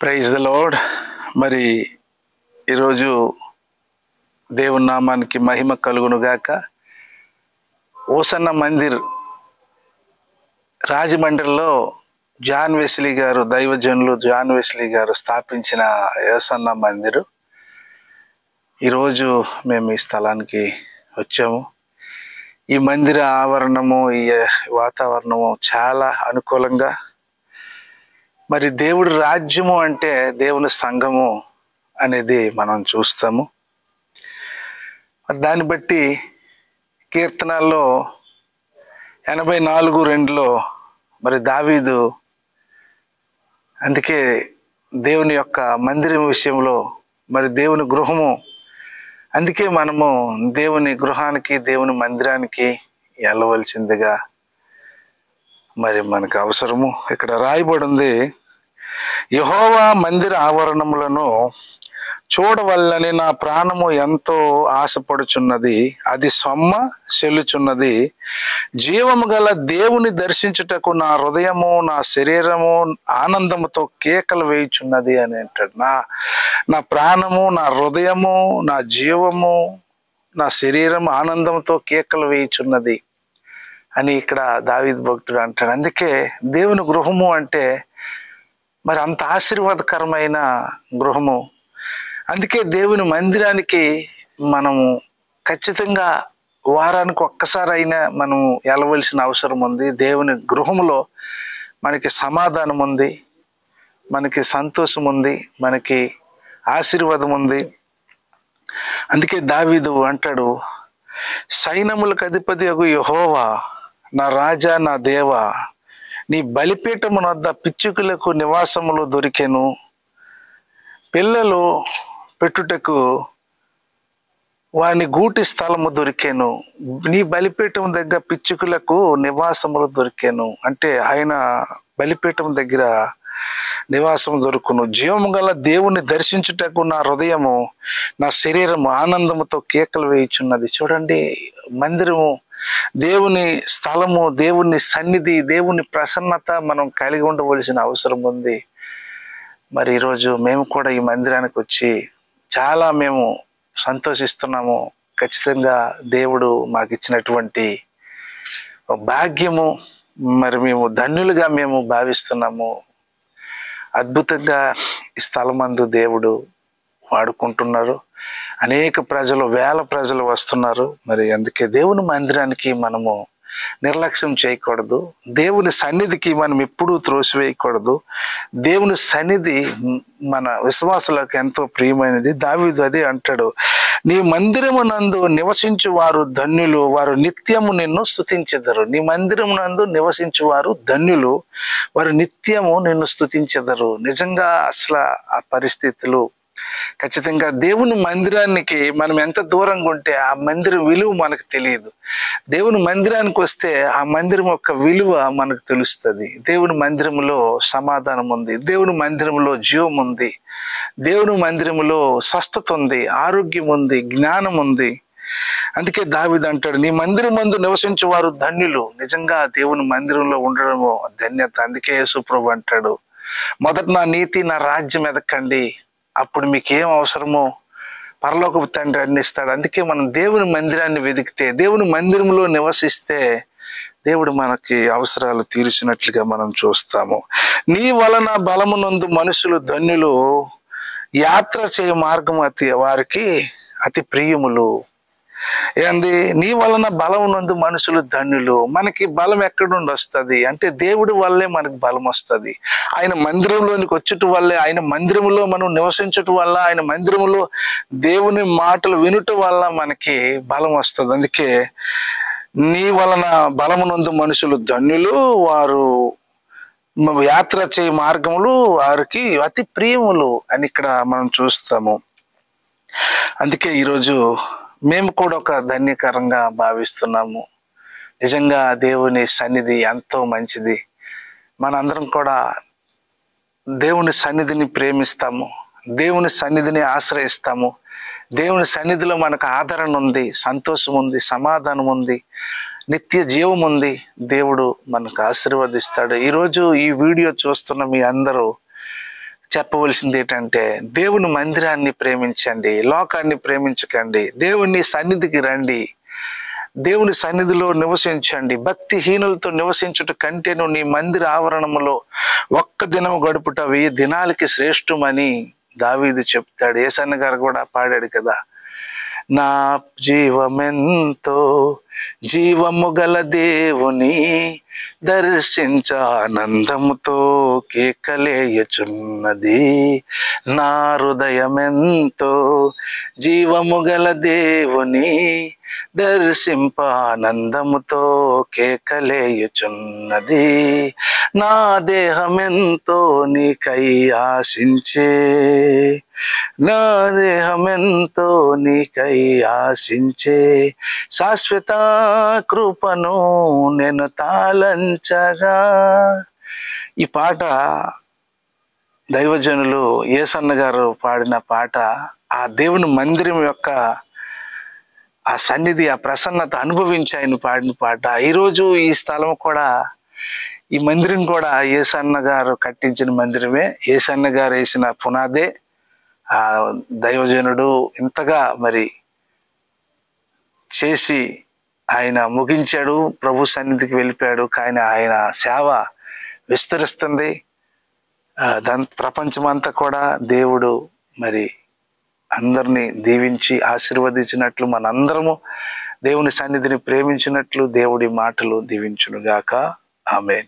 Praise the lord. మరి ఈరోజు దేవుని నామానికి మహిమ కలుగునుగాక. ఓసన్న మందిర్ రాజమండ్రిలో జాన్ వెస్లీ గారు, దైవజనులు జాన్ వెస్లీ గారు స్థాపించిన ఓసన్న మందిరు. ఈరోజు మేము ఈ స్థలానికి వచ్చాము. ఈ మందిర ఆవరణము, ఈ వాతావరణము చాలా అనుకూలంగా, మరి దేవుడి రాజ్యము అంటే దేవుని సంఘము అనేది మనం చూస్తాము. దాన్ని బట్టి కీర్తనాల్లో 84:2 మరి దావీదు అందుకే దేవుని యొక్క మందిరం విషయంలో, మరి దేవుని గృహము, అందుకే మనము దేవుని గృహానికి, దేవుని మందిరానికి వెళ్ళవలసిందిగా మరి మనకు అవసరము. ఇక్కడ రాయబడి ఉంది, యెహోవా మందిర ఆవరణములను చూడవల్లని నా ప్రాణము ఎంతో ఆశపడుచున్నది, అది సొమ్మ చెల్లుచున్నది. జీవము గల దేవుని దర్శించుటకు నా హృదయము, నా శరీరము ఆనందముతో కేకలు వేయుచున్నది అని అంటాడు. నా ప్రాణము, నా హృదయము, నా జీవము, నా శరీరం ఆనందంతో కేకలు వేయుచున్నది అని ఇక్కడ దావీదు భక్తుడు అంటాడు. అందుకే దేవుని గృహము అంటే మరి అంత ఆశీర్వాదకరమైన గృహము. అందుకే దేవుని మందిరానికి మనము ఖచ్చితంగా వారానికి ఒక్కసారైనా మనము వెళ్ళవలసిన అవసరం ఉంది. దేవుని గృహములో మనకి సమాధానం ఉంది, మనకి సంతోషం ఉంది, మనకి ఆశీర్వాదం ఉంది. అందుకే దావీదు అంటాడు, సైన్యములకు అధిపతియగు యెహోవా, నా రాజా, నా దేవా, నీ బలిపీఠము వద్ద పిచ్చుకలకు నివాసములు దొరికెను, పిల్లలు పెట్టుటకు వాని గూటి స్థలము దొరికెను. నీ బలిపీఠం దగ్గర పిచ్చుకలకు నివాసములు దొరికెను అంటే ఆయన బలిపీఠం దగ్గర నివాసం దొరుకును. జీవము గల దేవుని దర్శించుటకు నా హృదయము, నా శరీరము ఆనందముతో కేకలు వేయుచున్నది. చూడండి, మందిరము, దేవుని స్థలము, దేవుని సన్నిధి, దేవుని ప్రసన్నత మనం కలిగి ఉండవలసిన అవసరం ఉంది. మరి ఈరోజు మేము కూడా ఈ మందిరానికి వచ్చి చాలా మేము సంతోషిస్తున్నాము. ఖచ్చితంగా దేవుడు మాకు ఇచ్చినటువంటి భాగ్యము, మరి మేము ధన్యులుగా మేము భావిస్తున్నాము. అద్భుతంగా ఈ స్థలమందు దేవుడు వాడుకుంటున్నారు. అనేక ప్రజలు, వేల ప్రజలు వస్తున్నారు. మరి అందుకే దేవుని మందిరానికి మనము నిర్లక్ష్యం చేయకూడదు. దేవుని సన్నిధికి మనం ఎప్పుడూ త్రోసివేయకూడదు. దేవుని సన్నిధి మన విశ్వాసులకు ఎంతో ప్రియమైనది. దావీదు అదే అంటాడు, నీ మందిరమునందు నివసించు వారు ధన్యులు, వారు నిత్యము నిన్ను స్తుతించెదరు. నీ మందిరమునందు నివసించు వారు ధన్యులు, వారు నిత్యము నిన్ను స్తుతించెదరు. నిజంగా అసలు ఆ పరిస్థితులు ఖచ్చితంగా దేవుని మందిరానికి మనం ఎంత దూరంగా ఉంటే ఆ మందిరం విలువ మనకు తెలియదు. దేవుని మందిరానికి వస్తే ఆ మందిరం యొక్క విలువ మనకు తెలుస్తుంది. దేవుని మందిరంలో సమాధానం ఉంది, దేవుని మందిరంలో జీవం ఉంది, దేవుని మందిరంలో స్వస్థత ఉంది, ఆరోగ్యం ఉంది, జ్ఞానం ఉంది. అందుకే దావీదు అంటాడు, నీ మందిరం మందు నివసించే వారు ధన్యులు. నిజంగా దేవుని మందిరంలో ఉండడము ధన్యత. అందుకే యేసుప్రభు అంటాడు, మొదట నా నీతి, నా రాజ్యం ఎదకండి, అప్పుడు మీకేం అవసరమో పరలోకపు తండ్రి అందిస్తాడు. అందుకే మనం దేవుని మందిరాన్ని వెతికితే, దేవుని మందిరంలో నివసిస్తే దేవుడు మనకి అవసరాలు తీర్చినట్లుగా మనం చూస్తాము. నీ వలన బలమునందు మనుషులు ధన్యులు, యాత్ర చేయ మార్గం వారికి అతి ప్రియములు. ఏంది? నీ వలన బలం నందు మనుషులు ధన్యులు. మనకి బలం ఎక్కడి నుండి వస్తుంది అంటే దేవుడి వల్లే మనకి బలం వస్తుంది. ఆయన మందిరంలోనికి వచ్చుట వల్లే, ఆయన మందిరంలో మనం నివసించుట వల్ల, ఆయన మందిరంలో దేవుని మాటలు వినుట వల్ల మనకి బలం వస్తుంది. అందుకే నీ వలన బలమునందు మనుషులు ధన్యులు, వారు యాత్ర చేయ మార్గములు వారికి అతి ప్రియములు అని ఇక్కడ మనం చూస్తాము. అందుకే ఈరోజు మేము కూడా ఒక ధన్యకరంగా భావిస్తున్నాము. నిజంగా దేవుని సన్నిధి ఎంతో మంచిది. మనందరం కూడా దేవుని సన్నిధిని ప్రేమిస్తాము, దేవుని సన్నిధిని ఆశ్రయిస్తాము. దేవుని సన్నిధిలో మనకు ఆదరణ ఉంది, సంతోషం ఉంది, సమాధానం ఉంది, నిత్య జీవం ఉంది. దేవుడు మనకు ఆశీర్వదిస్తాడు. ఈరోజు ఈ వీడియో చూస్తున్న మీ అందరూ చెప్పవలసింది ఏంటంటే దేవుని మందిరాన్ని ప్రేమించండి, లోకాన్ని ప్రేమించకండి, దేవుని సన్నిధికి రండి, దేవుని సన్నిధిలో నివసించండి. భక్తిహీనులతో నివసించుట కంటేను నీ మందిర ఆవరణములో ఒక్క దినము గడుపుట 1000 దినాలకి శ్రేష్టమని దావీదు చెప్తాడు. యేసన్న గారు కూడా పాడాడు కదా, నా జీవమెంతో జీవము గల దేవుని దర్శించ ఆనందముతో కేకలేయుచున్నది. నా హృదయమెంతో జీవము గల దేవుని దర్శింప ఆనందముతో కేకలేయుచున్నది. నా దేహమెంతో నీకై ఆశించే, నా దేహమెంతో నీకై ఆశించే, శాశ్వత కృపను నేను తాళంచగా. ఈ పాట దైవజనులు యేసన్న గారు పాడిన పాట. ఆ దేవుని మందిరం యొక్క ఆ సన్నిధి, ఆ ప్రసన్నత అనుభవించి ఆయన పాడిన పాట. ఈరోజు ఈ స్థలం కూడా, ఈ మందిరం కూడా యేసన్న గారు కట్టించిన మందిరమే, యేసన్న గారు వేసిన పునాదే. ఆ దైవజనుడు ఇంతగా మరి చేసి ఆయన ముగించాడు, ప్రభు సన్నిధికి వెళ్ళిపోయాడు. కానీ ఆయన సేవ విస్తరిస్తుంది. ప్రపంచమంతా కూడా దేవుడు మరి అందరినీ దీవించి ఆశీర్వదించినట్లు, మనందరము దేవుని సన్నిధిని ప్రేమించినట్లు దేవుడి మాటలు దీవించునుగాక. ఆమేన్.